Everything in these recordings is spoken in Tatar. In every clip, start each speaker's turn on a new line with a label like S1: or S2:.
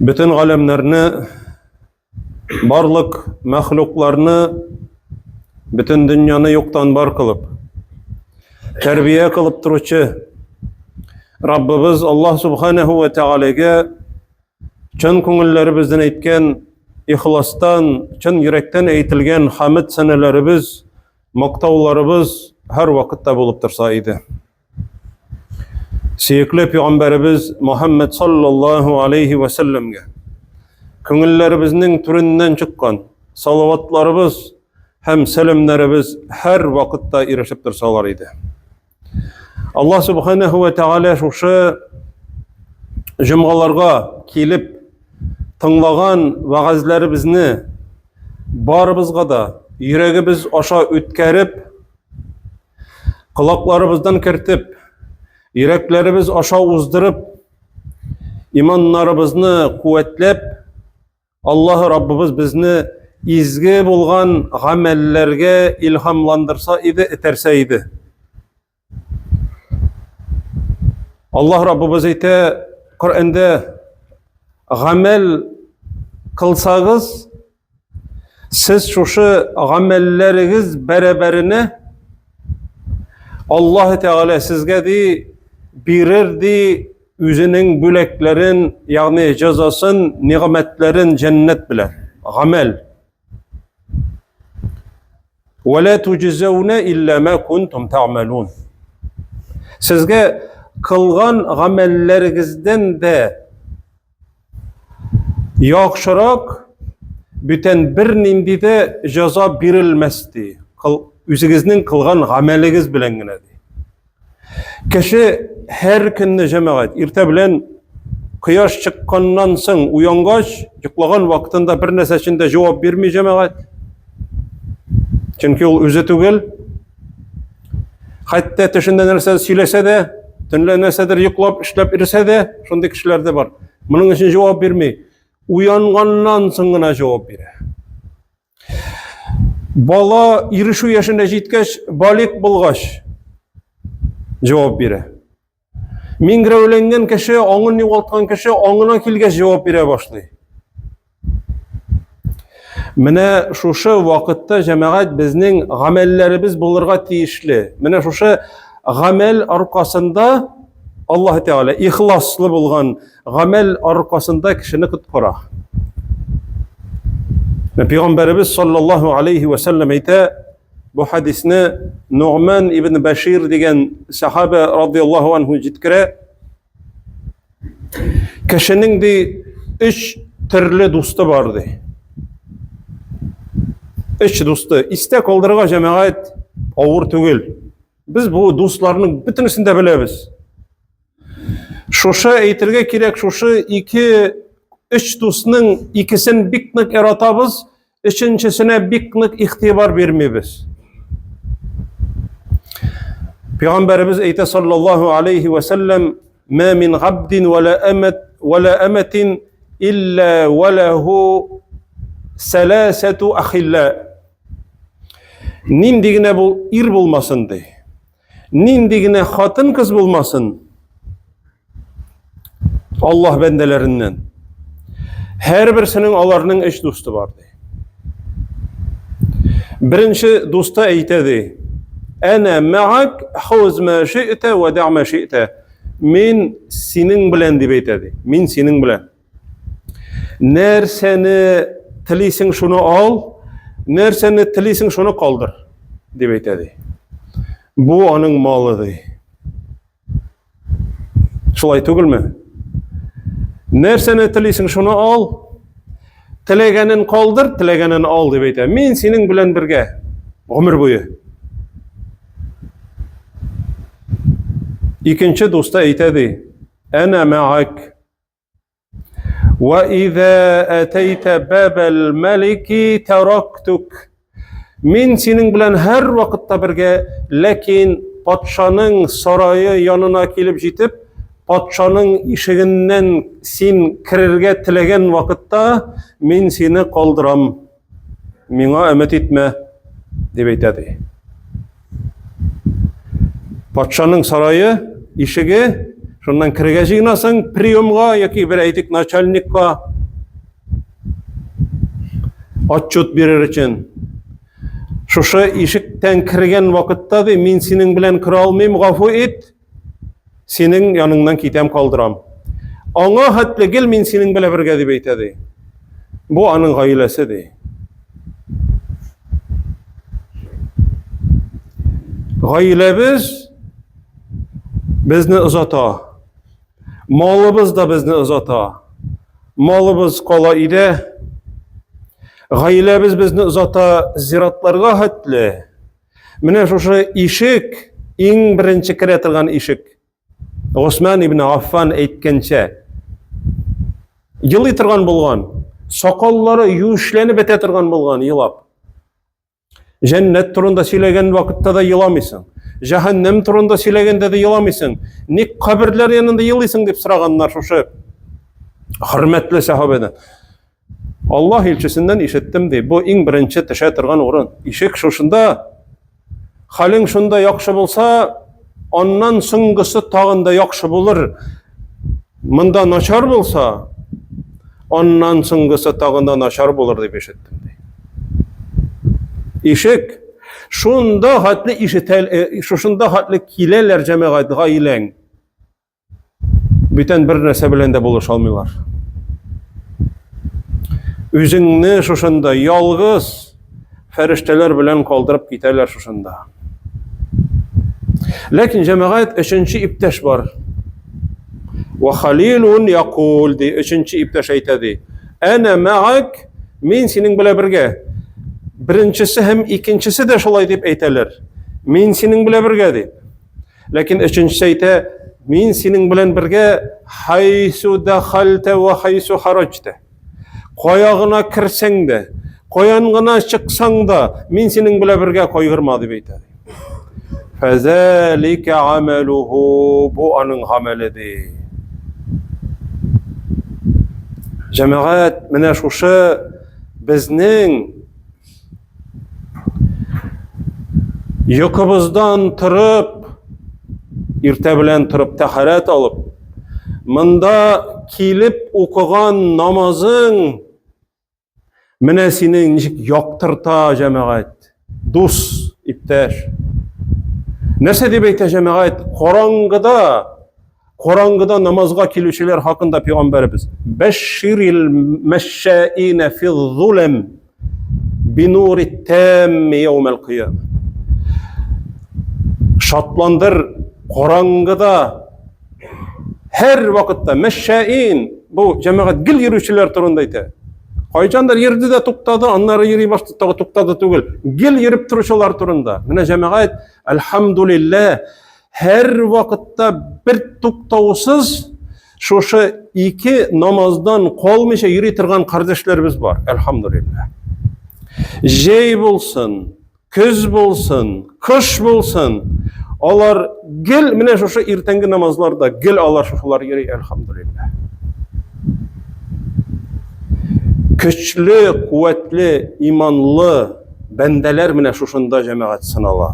S1: Bütün alemlerini, barlık mahluklarını, bütün dünyanı yoktan var kılıp, terbiye kılıp turuvchi Rabbimiz Allah Subhanahu ve Teala'ga çın ko'ngillaribizdan aytgan, ixlosdan, çın yurakdan aytilgan hamd sanalarimiz, maqtovlarimiz har vaqtda bo'lib tursa edi. Suyukli Peygamberimiz Muhammed sallallahu aleyhi ve sellem'ge ko'ngillerimizning turinden çıkan salavatlarımız hem selamlarımız her vaqtda erişip tursalar edi. Allah Subhanahu ve Teala şuşu cumgalarga kelip tыңлаган vaazlarimizni barımızga da yüreğimiz aşağı ötkərib, kulaklarımızdan kirtip, yüreklerimiz aşağı uzdırıp, imanlarımızı kuvvetlep, Allah Rabbimiz bizni izgi bulgan amellerge ilhamlandırsa idi, eterse idi. Allah Rabbimiz ayta Kur'an'da amel kılsağız, siz şuşu amelleriniz beraberine Allah Teala sizge di birirdi üzünün büleklerin yani cezasın, nimetlerin cennet bile. Amel. وَلَا تُجْزَوْنَ إِلَّا مَا كُنْتُمْ تَعْمَلُونَ. Sizge kılgan amellerinizden de yaxşırak bütün bir nindide ceza birilmesdi. Üzünüzün kılgan ameliniz bilen gine. Kişi her günde cemaat irte bilen kıyaş çıkkandan soň uyangaç, yuklagan vaktında bir nesesinde cevap vermey cemaat. Çünkü o özü tugel. Hatta tüşünde nerse söylese de, tünle nersedir yuklap işlep irse de, şunday kişiler de var. Bunun için cevap vermey. Uyangandan soňra cevap bere. Bala irişu yaşına jetkeç, balik bulgaç cevap bere. Mingre ölengen kişi, oňun ýogaltgan kişi, oňuna kelgeç cevap bere başlay. Mine şuşu wagtda jemaat bizning amellerimiz bulurga tiyişli. Mine şuşu amel arkasında Allah Teala ihlaslı bulgan amel arkasında kişini kutpara. Peygamberimiz sallallahu aleyhi ve sellem ayta bu hadisini Nu'man ibn Bashir degen sahabe radıyallahu anhu jitkire kişinin de üç türlü dostu vardı. Üç dostu. İstek oldurga cemaat awur tugel. Biz bu dostlarının bütünsini de bilemiz. Şuşa aytırga kerek, şuşu üç dostunun ikisini biknik eratabız, üçüncüsüne biknik ihtibar vermeybiz. Peygamberimiz ayta sallallahu aleyhi ve sellem ma min abdin ve la ametin illa ve lehu selasetu ahilla. Nindigine bu ir bulmasın de. Nindigine hatın kız bulmasın. Allah bendelerinden. Her birisinin alarının üç dostu vardı. Birinci dosta aytadi. Ana ma'ak huz ma shi'ta ve da' ma shi'ta. Min senin bilen deb aytadi. Min senin bilen. Nerseni tilisin şunu al, nerseni tilisin şunu kaldır deb aytadi. Bu onun malıdır. Şolay tugilmi? Nerseni tilisin şunu al, tilegenin kaldır, tilegenin al deb aytadi. Men senin bilen birge, ömür boyu. İkinci dosta aytadi. Ana ma'ak. Ve izâ ateyte bâbel meliki teraktuk. Men senin bilen her vakitte birge, lakin patşanın sarayı yanına kelip jetip, patşanın işiginden sen kirerge tilegen vakitta men seni kaldıram. Mena ümet etme deb aytadi. Patşanın sarayı işigi Şundan kirge jıynasın priomga yoki bir aytik начальникка отчет берер için. Şuşa işikten kirgen vakıtta da min senin bilen kira almayım, gafu et. Senin yanından kitem kaldıram. Ona hatla gel min senin bile birge dip eytedi. Bu anın gailesidir. Gailemiz bizni uzata. Malımız da bizni uzata. Malımız kola ide. Gailemiz bizni uzata ziratlarga hatli. Mine şuşa işik, en birinci kiretirgan işik. Osman ibn Affan aytkençe, yıl turgan bolgan, sokollары yushlanib turgan bolgan, yılap. Cennet turunda söylegen vakıtta da yılamysın. Cehennem turunda söylegende de yılamysın. Nik kabirler yanında yılaysın dep sıraganlar şuşa hürmetli sahabeden. Allah elçisinden işittim de, bu en birinci teşe turgan orun. İşik şuşunda, halin şunda yakşı bolsa, ondan soňguсы tagında yakşı bolur. Mında naçar bolsa, ondan soňguсы tagında naçar bolur dep işittim de. İşik şunda hatlı şuşunda hatlı kileler cemaat gailen. Bütün bir narsa bilen de buluşalmıyorlar. Özüňni şuşunda yalgız ferişteler bilen kaldırıp giderler şuşunda. Lakin cemaat üçüncü ipteş var. Ve halilun yaqul di üçüncü ipteş aytadi. Ana ma'ak, min senin bile birge. Birincisi hem ikincisi de şolay dip aytalar. Min senin bile birge dip. Lakin üçüncüsü ayta, min senin bilen birge haysu dakhalte ve haysu harajte. Koyağına kirsen de, koyanğına çıksan da, min senin bile birge koygırma dip aytadi. Fezalike ameluhu, bu anın amelidir. Cemaat, mine şuşa bizning yokubuzdan turib, irte bilen turib taharat alıp, mında kilip okugan namazın mine senin nişik yoktırta cemaat, dus, ipteş. Nese dep ayta cemaat, Korangıda namazga kilişiler hakkında Peygamberimiz Beşşiril meşşâine fi'z-zulem binûrit tâmmi yevmel kıyâme. Şatlandır korangıda her vakitte meşşâin, bu cemaat gil yürüyüşçüler turundaydı. Kaycanlar yerde de tuktadı, anları yürüy başladı, tuktadı tugul. Gil yürüp turuşular turunda. Mine cemaat elhamdülillah her vakitte bir tuktavsız şuşa iki namazdan kolmışa yürüy turgan kardeşlerimiz var. Elhamdülillah. Jey bolsun, köz bolsun, kış bolsun. Olar gel mine şuşa irtengi namazlarda gel alar şuşalar yürüy elhamdülillah. Köçlü, kuvvetli, imanlı bendeler mine şuşunda cemaat sınala.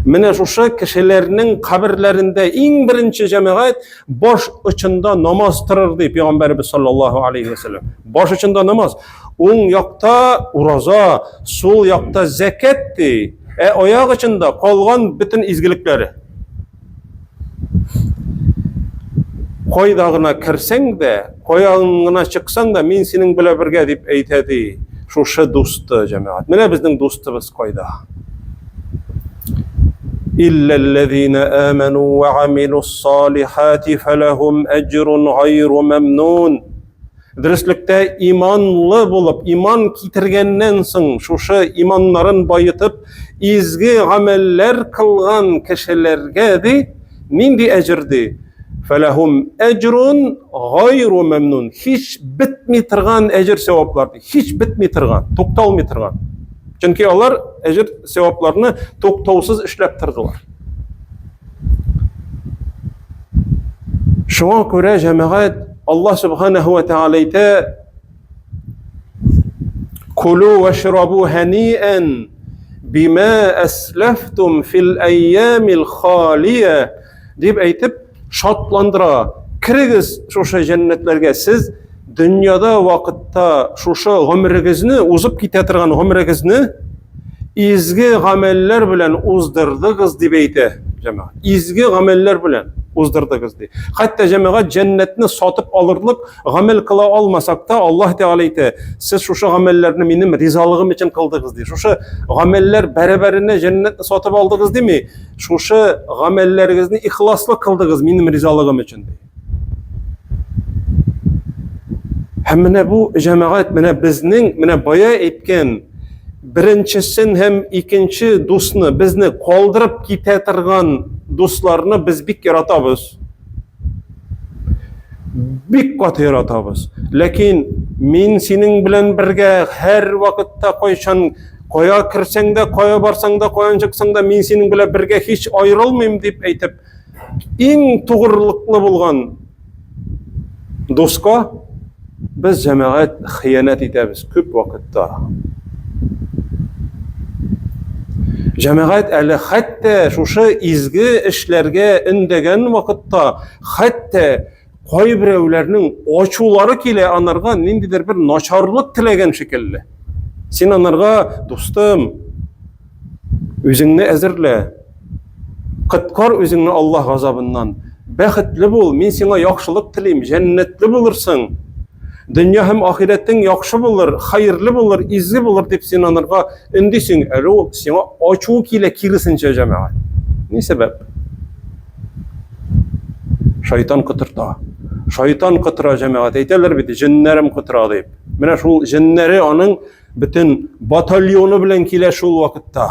S1: Mine şuşa kişilerinin kabirlerinde en birinci cemaat boş içinde namaz tırır deyip Peygamberimiz sallallahu aleyhi ve sellem. Boş içinde namaz. On yakta uraza, sol yakta zeketti. Oyak içinde kalgan bütün izgilikleri. Koydağına kirsen de, koyağına çıksan da min senin bile birge deyip eytedi. Şuşa dostu cemaat. Mine bizden dostumuz koyda. İllellezine amenu ve amilu's-salihati felehum ecrun gayru memnun. Dürüstlükte imanlı bulup, iman kitirgenden soň şuşa imanların bayıtıp, izgi ameller kılgan kişilerge de nindi ecirdi. Felehum ecrun gayru memnun. Hiç bitmi turgan ecir sevaplardı. Hiç bitmi turgan, toktalmy turgan. Çünkü onlar ecir sevaplarını toktavsız işlep turdular. Şoňa göre cemaat Allah subhanahu ve taala ite kulu veşrabu hani'an bima aslaftum fil eyyamil khaliye deyip aytip şatlandıra. Kirigiz şoşa cennetlerge. Siz dünyada vaqtda şoşa ömrüňizni uzup kitetirgan ömrüňizni izgi gameller bilen uzdırdygyz diýip eýte jemaat. İzgi gameller bilen uzdırdygyz diýip. Hatta jemaat cennetni satyp alyrlyk gamel kıla almasak da Allah Teala eýte, siz şoşa gamellerni menim rizalygym üçin kıldygyz diýip. Şoşa gameller bereberine cennetni satyp aldygyz diými? Şoşa gamelleriňizni ihlasly kıldygyz menim rizalygym üçin diýip. Hem mene bu jemaat mene bizning mene baya etken birinçisin hem ikinci dostunu bizni kaldırıp kitetirgan dostlarını biz bik yaratabız. Bik katı yaratabız. Lakin min senin bilen birge her vakitte koyşan koya kirsen de koya barsan da koyan çıksan da min senin bilen birge hiç ayrılmayayım deyip eytip en tuğurluklu bulgan dostka biz cemaat hıyanet etemiz köp vakitte. Cemaat eli hatta şuşa izgi işlerge indegen vakitta hatta koy birevlerinin oçuları kile anarga nindidir bir naçarlık tilegen şekilli. Sen anarga dostum özüňni ezirle kıtkar özüňni Allah gazabından baxitli bol, men sana yaxşılık tileýim, jennetli bulursun. Dünya hem ahirettin yaxşı bulur, hayırlı bulur, izli bulur dep sen anarga indisin. Elo sana açuu kile kirisinçe cemaat. Ne sebep? Şeytan kıtırta. Şeytan kıtıra cemaat. Eyteler biti jinnerim kıtıra deyip. Mene şul jinneri onun bütün batalyonu bilen kile şul vakitta.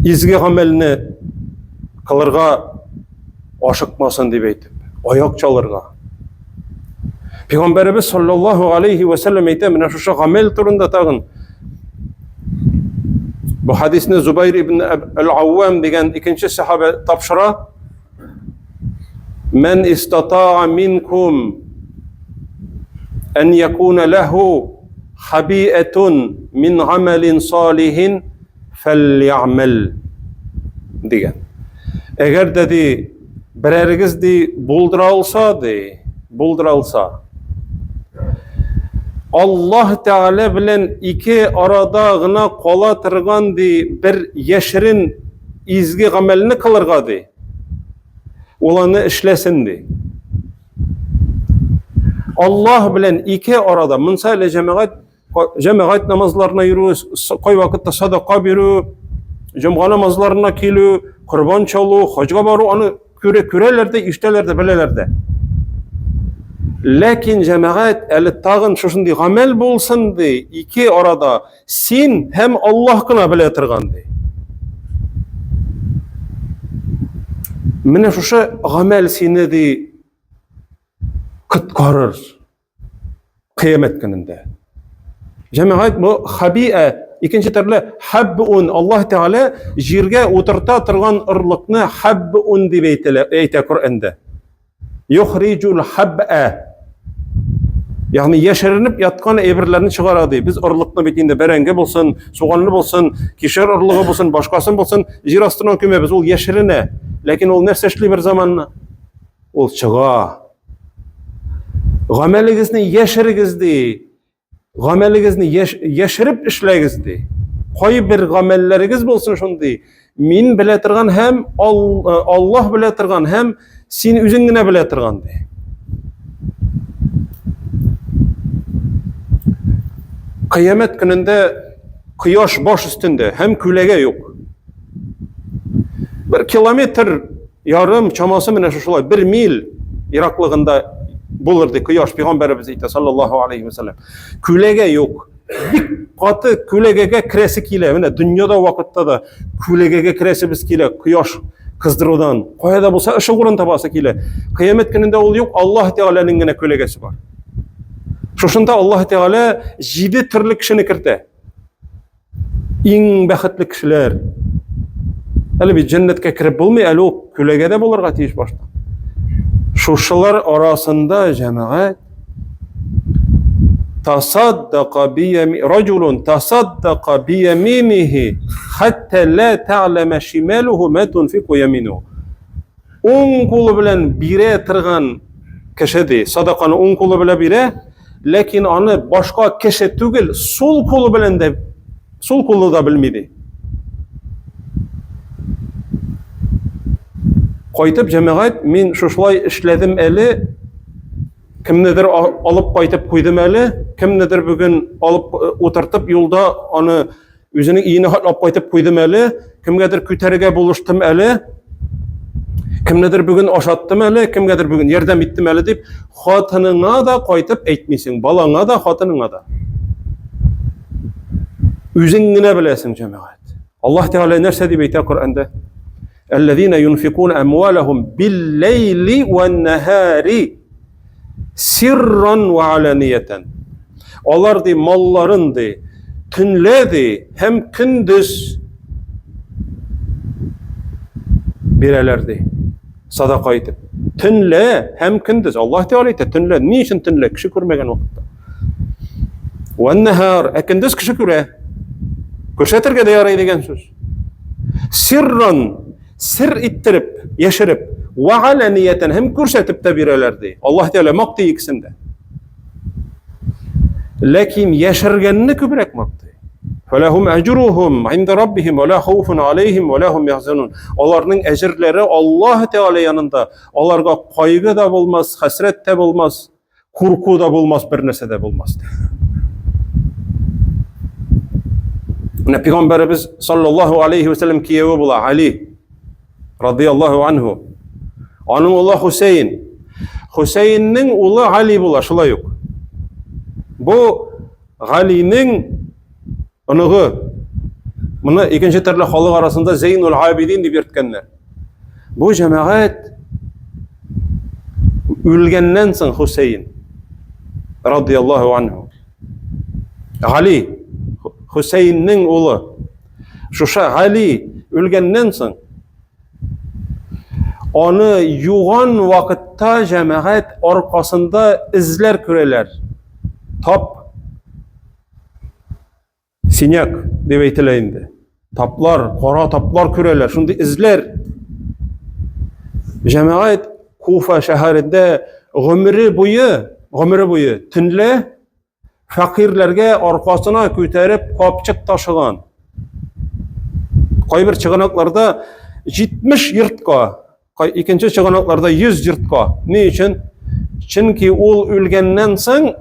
S1: İzgi gamelini kılırga aşıkmasın deyip eytip. Ayak çalırga. Peygamberimiz sallallahu aleyhi ve sellem eyte mene şuşa gamel turunda tağın. Bu hadisini Zübeyir ibn el-Avvam degen ikinci sahabe tapşıra. Men istata'a minkum en yekuna lehu habi'etun min amelin salihin fely'amel degen. Eğer dedi birerigiz di bulduralsa Allah Teala bilen iki arada gına kola tırgan di bir yeşirin izgi gamelini kılırga di. Olanı işlesin di. Allah bilen iki arada mınsayla cemaat namazlarına yürü, koy vakitte sadaka biru, cuma namazlarına kilu, kurban çalu, hacga baru, onu kürelerde, iştelerde, belelerde. Lakin cemaat eli tağın şuşundi gamel bolsun di, iki arada sen hem Allah kına bile tırgan di. Mine şuşa gamel seni di kıtkarır kıyamet gününde. Cemaat bu habi'e ikinci terle hab'un Allah Teala jirge oturta tırgan ırlıkını hab'un di beyte Kur'an'da. Yuhricul hab'a yani yeşerinip yatkan ebirlerini çıkaradı. Biz ırlıklı bittiğinde berenge bolsun, soğanlı bolsun, kişer ırlığı bolsun, başkasın bolsun, jir astına kümemiz ol yeşerine. Lakin ol nerseşli bir zamanla ol çığa. Gameligizni yeşerigizdi. Gameligizni yeşerip işlegizdi. Koy bir gamellerigiz bolsun şundi. Min bile tırgan hem Allah bile tırgan hem sen üzüngüne bile tırgan di. Kıyamet gününde kıyaş baş üstünde hem külege yok. Bir kilometr yarım çaması mene şuşulay, bir mil Iraklığında bulurdu kıyaş Peygamberimiz eyte sallallahu aleyhi ve sellem. Külege yok. Bir katı külegege kresi kile. Mene dünyada vakitte da külegege kresi biz kile kıyaş kızdırıdan. Koyada bulsa ışı kurun tabası kile. Kıyamet gününde ol yok. Allah Teala'nın gene külegesi var. Şuşunda Allah Teala 7 türlü kişini kirte. En baxtlı kişiler. Hele bir cennetke kirip bulmay, hele o külegede bulurga tiyiş başta. Şuşalar arasında cemaat raculun tasaddaqa biyeminihi hatta la ta'leme şimaluhu ma tunfiqu yeminuhu. oң қолы белән бире торган кеше ди, садаканы оң қолы белән бире, ләкин аны башка кеше түгел, сол қолы белән дә, сол қолы да белми ди. Кайтып җәмәгать, мин шушылай эшләдем әле, кемнедер алып кайтып куйдым әле, кемнедер бүген алып утыртып юлда аны үзенең өенә алып кайтып куйдым әле, кемгәдер күтәрергә булыштым әле, кемнедер бүген ашаттым әле, кемгәдер бүген ярдәм иттем әле дип, хатыныңа да кайтып әйтмисең, балаңа да, хатыныңа да. Үзең генә беләсең, җәмәгать. Аллаһ Тәгалә нәрсә дип әйтә Коръәндә? الذين ينفقون أموالهم بالليل والنهار سرا وعلانية. Алар ди малларын ди, төнлә ди, һәм көндез бирәләр ди. Садака итеп. Төнлә һәм көндез. Аллаһ Тәгалә әйтә, төнлә, ни өчен төнлә? Кеше күрмәгән вакытта. وَالنَّهَارِ, көндез кеше күрә. Күрсәтергә дә ярый дигән сүз. Сирран, сир иттереп, яшереп, وَعَلَانِيَةً, һәм күрсәтеп тә бирәләр ди. Аллаһ Тәгалә мактый икесендә. Ләкин яшергәнне күбрәк мактый. فَلَهُمْ أَجْرُهُمْ عِنْدَ رَبِّهِمْ وَلَا خَوْفٌ عَلَيْهِمْ وَلَا هُمْ يَحْزَنُونَ. Аларның әҗерләре Аллаһ Тәгалә янында. Аларга кайгы да булмас, хәсрәт тә булмас, курку да булмас, бер нәрсә дә булмас. Пәйгамбәрбез саллаллаһу алейхи ва саллям кияве була, Али радиллаһу анху. Аның улы Хусейн. Хусейнның улы Али була, шулай ук. Бу Галинең оныгы. Моны икенче төрле халык арасында Зейнул Абидин дип йөрткәннәр. Бу җәмәгать үлгәннән соң Хусейн радиллаһу анху. Али Хусейнның улы. Шуша Али үлгәннән соң аны юган вакытта җәмәгать аркасында эзләр күрәләр. Тап синяк дип әйтелә инде. Таплар, кара таплар күрәләр, шундый эзләр. Җәмәгать Куфа шәһәрендә гомере буе төнлә фақирләргә аркасына күтәреп капчык ташыган. Кайбер чыганакларда 70 йортка, икенче чыганакларда 100 йортка. Ни өчен? Чөнки ул үлгәннән соң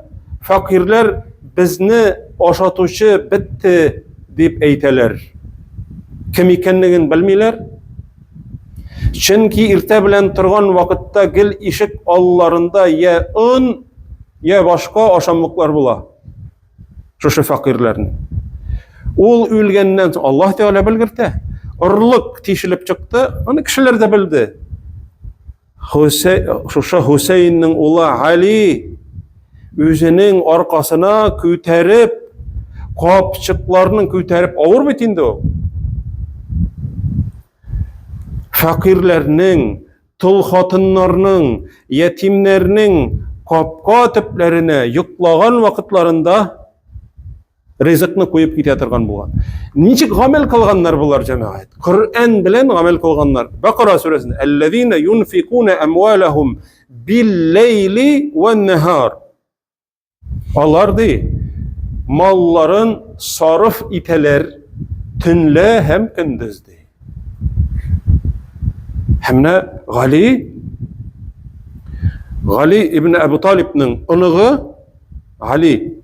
S1: фақирләр безне ашатучы битте дип әйтәләр. Кем икәнлеген белмиләр. Чөнки иртә белән торган вакытта гел ишек алларында я он, я башка ашамлыклар була. Шушы фақирләрне. Ул үлгәннән соң Аллаһ Тәгалә белгертә. Орлык тишелеп чыкты, аны кешеләр дә белде. Шушы Хусейнның улы Али үзенең аркасына күтәреп, капчыкларны күтәреп авыр бит инде ул. Фақирләрнең, тол хатыннарның, ятимнәрнең капка төпләренә йоклаган вакытларында ризыкны куеп китә торган булган. Ничек гамәл кылганнар булар җәмәгать? Коръән белән гамәл кылганнар. Бакара сүрәсендә: "Аллазина юнфикуна амвалахум бил-лейли ван-нахар." Алар ди, малларын сарыф итәләр төнлә һәм көндез ди. Һәмнә Гали ибн Абу Талибның оныгы Али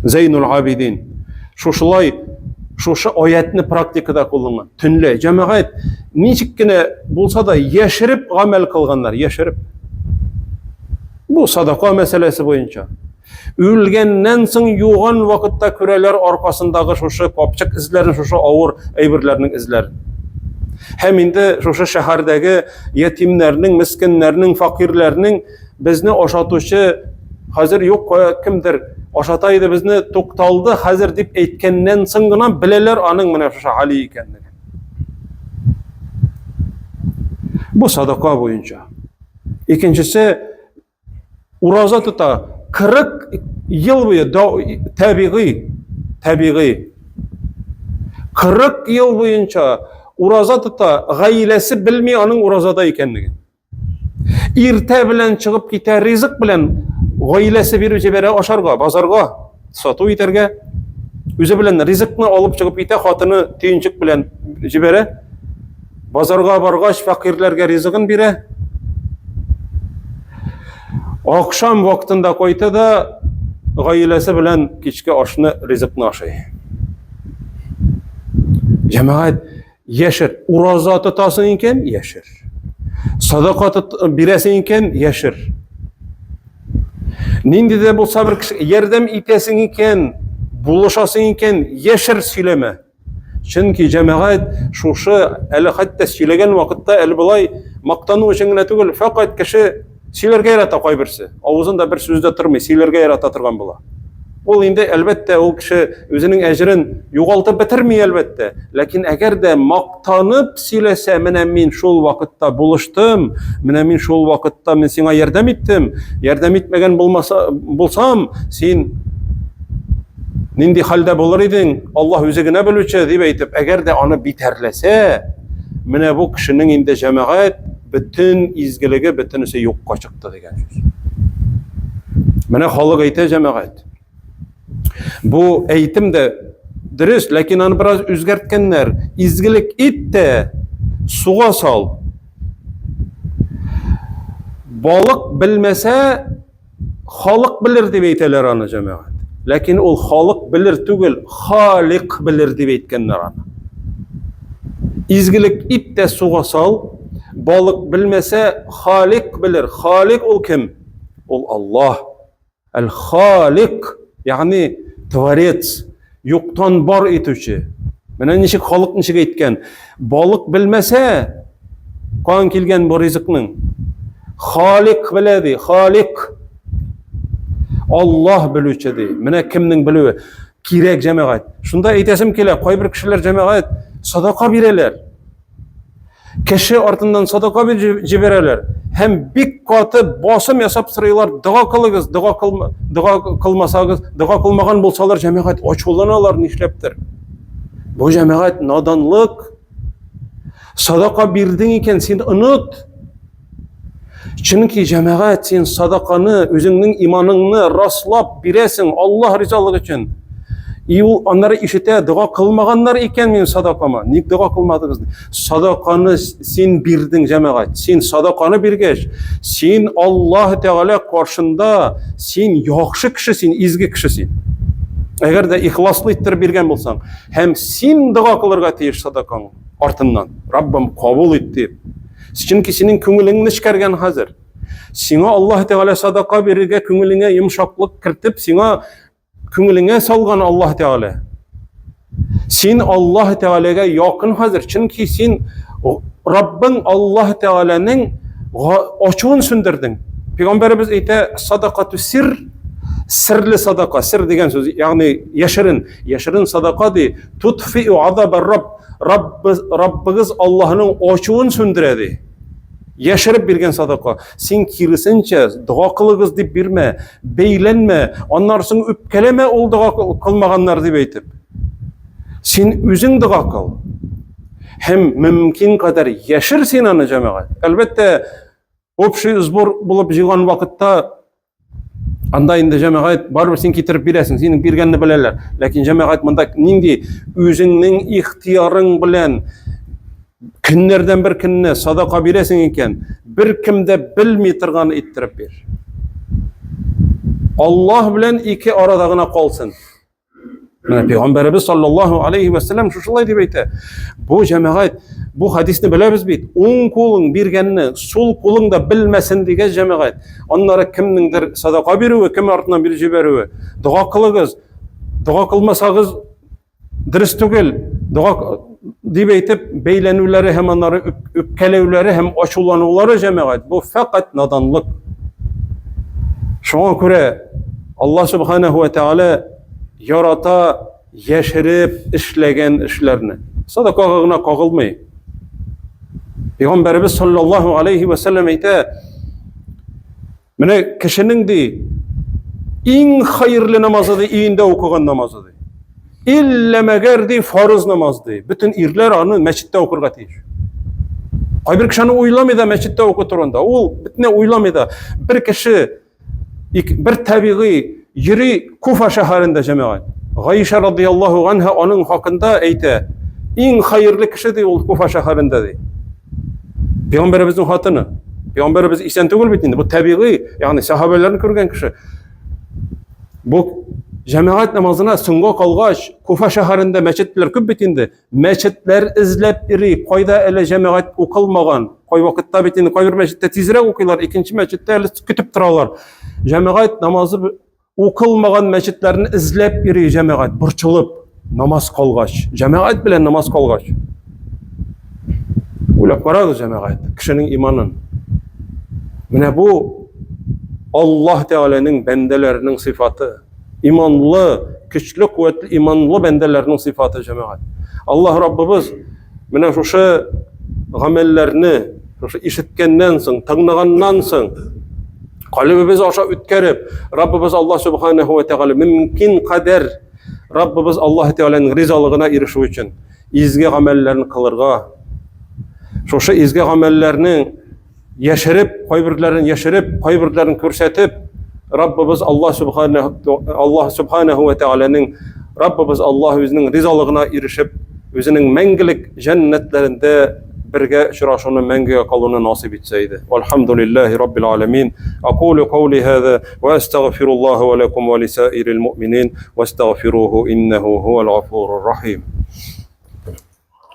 S1: Зейнул Абидин. Шушы аятны практикада кулланган. Төнлә җәмәгать ничек кенә булса да яшереп гамәл кылганнар, яшереп. Бу садака мәсьәләсе буенча. Үлгәннән соң юган вакытта күрәләр аркасындагы шушы капчык эзләрен, шушы авыр әйберләрнең эзләрен. Һәм инде шушы шәһәрдәге ятимнәрнең, мискиннәрнең, фақирләрнең безне ашатучы хәзер юк, кемдер ашата иде безне, тукталды хәзер дип әйткәннән соң гына беләләр аның менә шушы Али икәнлеген. Бу садака буенча. Икенчесе ураза тота. 40 ел буе табигый 40 ел буенча ураза тута, гаиләсе белми аның уразада икәнлеген. Иртә белән чыгып китә, ризык белән гаиләсе биреп җибәрә ашарга, базарга, сату итәргә. Үзе белән ризыкны алып чыгып китә, хатыны төенчек белән җибәрә. Базарга баргач, фәкыйрьләргә ризыгын бирә. Акшам вакытында кайта да гаиләсе белән кичке ашны, ризыкны ашый. Җәмәгать, яшер. Ураза тотасың икән, яшер. Садака бирәсең икән, яшер. Нинди дә булса бер кеше ярдәм итәсең икән, булышасың икән, яшер, сөйләмә. Чөнки җәмәгать шушы әле хәтта сөйләгән вакытта әле булай мактану өчен генә түгел, фақат кеше сөйләргә ярата кайберсе. Авызында бер сүздә тормый, сөйләргә ярата торган була. Ул инде әлбәттә ул кеше үзенең әҗрен югалтып бетерми әлбәттә. Ләкин әгәр дә мактанып сөйләсә, менә мин шул вакытта булыштым, менә мин шул вакытта мен сиңа ярдәм иттем, ярдәм итмәгән булсам, син нинди хәлдә булыр идең, Аллаһ үзе генә белүче дип әйтеп, әгәр дә аны битәрләсә, менә бу кешенең инде җәмәгать бөтен изгелеге бөтенесе юкка чыкты дигән сүз. Менә халык әйтә җәмәгать. Бу әйтем дә дөрес, ләкин аны бераз үзгәрткәннәр. Изгелек ит тә, суга сал. Балык белмәсә, халык белер дип әйтәләр аны җәмәгать. Ләкин ул халык белер түгел, халык белер дип әйткәннәр аны. Изгелек ит тә, суга сал. Балык белмәсә, халык белер. Халык ул кем? Ул Аллаһ. Әл-Халык, ягъни Творец, юктан бар итүче. Менә ничек халык ничек әйткән? Балык белмәсә, каян килгән бу ризыкның? Халык белә ди, халык. Аллаһ белүче ди. Менә кемнең белүе кирәк җәмәгать. Шунда әйтәсем килә, кайбер кешеләр җәмәгать садака бирәләр. Кеше артыннан садака биреп җибәрәләр. Һәм бик каты басым ясап сырыйлар, дуга кылыгыз, дуга кылмасагыз, дуга кылмаган булсалар җәмәгать ачуланалар нишләптер. Бу җәмәгать наданлык. Садака бирдең икән, син онут. Чөнки җәмәгать син садаканы, үзеңнең иманыңны раслап бирәсең Аллаһ ризалыгы өчен. Ул аннары ишетә, дуга кылмаганнар икән мин садакама. Ник дуга кылмадыгыз? Садаканы син бирдең җәмәгать. Син садаканы биргәч, син Аллаһ Тәгалә каршында син яхшы кеше, син изге кеше син. Әгәр дә ихласлы иттереп биргән булсаң, һәм син дуга кылырга тиеш садакаң артыннан. Раббым кабул ит дип. Чөнки синең күңелеңне эшкәргән хәзер. Сиңа Аллаһ Тәгалә садака бирергә күңелеңә йомшаклык кертеп, сиңа күңелеңә салган Аллаһ Тәгалә. Син Аллаһ Тәгаләгә якын хәзер, чөнки син Раббың Аллаһ Тәгаләнең ачуын сүндердең. Пәйгамбәрбез әйтә, садакату сир, сирле садака, сир дигән сүз, ягъни яшерин садака ди, тутфиу азабар Рабб. Раббыгыз Аллаһның ачуын сүндерә ди. Яшереп биргән садака. Син киресенчә дуга кылыгыз дип бирмә, бәйләнмә, аннарсын үпкәләмә ул дуга кылмаганнар дип әйтеп. Син үзең дуга кыл. Һәм мөмкин кадәр яшер син аны җәмәгать. Әлбәттә, общий сбор булып җыйган вакытта анда инде җәмәгать барыбер син китереп бирәсең, синең биргәнне беләләр. Ләкин җәмәгать монда нинди үзеңнең ихтиярың белән көннәрдән бер көнне садака бирәсең икән, бер кем дә белми торган иттереп бир. Аллаһ белән ике арада гына калсын. Менә Пәйгамбәрбез саллаллаһу алейхи ва саллям шушылай дип әйтә. Бу җәмәгать, бу хадисне беләбез бит. Уң кулың биргәнне, сул кулың да белмәсен дигән җәмәгать. Аннары кемнеңдер садака бирүе, кем артыннан биреп җибәрүе. Дуга кылыгыз. Дуга кылмасагыз дөрес түгел. Дуга дип әйтеп бәйләнүләре һәм аннары үпкәләүләре һәм ачуланулары җәмәгать. Бу фақат наданлык. Шуңа күрә Аллаһ субханаһу ва тәгалә ярата яшереп эшләгән эшләрне. Садакага гына кагылмый. Пәйгамбәрбез саллаллаһу алейхи ва саллям әйтә, менә кешенең ди иң хәерле намазы ди, өендә укыган намазы ди. İlla meger dey farz namaz dey. Bütün irler anı meçitte okurga tiyиш. Kayber kişini uylamayda meçitte okuturunda. Ol bitne uylamayda. Bir kişi bir tabiği yeri Kufa şehrinde cemaat. Gayşe radıyallahu anha onun hakkında eyte. En hayırlı kişi dey ol Kufa şehrinde dey. Peygamberimizin hatını. Peygamberimiz isen tugul bitindi. Bu tabiği yani sahabelerini görgen kişi. Bu cemaat namazına sunga kalgaç Kufa şehrinde meçitler köp bitindi. Meçitler izlep biri koyda ele cemaat okılmagan. Koy vakitte bitindi. Koy bir meçitte tizrek okuyorlar. İkinci meçitte ele kütüp duralar. Cemaat namazı okılmagan meçitlerini izlep biri cemaat burçulup namaz kalgaç. Cemaat bilen namaz kalgaç. Uylap baradı cemaat. Kişinin imanın. Mine bu Allah Teala'nın bendelerinin sıfatı. İmanlı, güçlü, kuvvetli, imanlı bendelerinin sıfatı cemaat. Allah Rabbimiz mine şu amellerini şu işitkenden soň, taňnagandan soň kalbimiz aşa ütkerip Rabbimiz Allah Subhanahu ve Teala mümkin kader Rabbimiz Allah Teala'nın rizalygyna erişi üçin izgi amellerini kılırga şu izgi amellerini yaşarıp, kaybirlerini yaşarıp, kaybirlerini körsetip Rabbimiz Allah Subhanahu ve Teala'nın Rabbimiz Allah özünün rizalygyna erişip özünün mengilik cennetlerinde birge şuraşunu menge kalıны nasip etseydi. Elhamdülillahi Rabbil alemin. Aqulu qawli hâzâ ve estağfirullaha ve lekum ve lisairil mu'minin ve estağfiruhu innehu huvel gafurur rahim.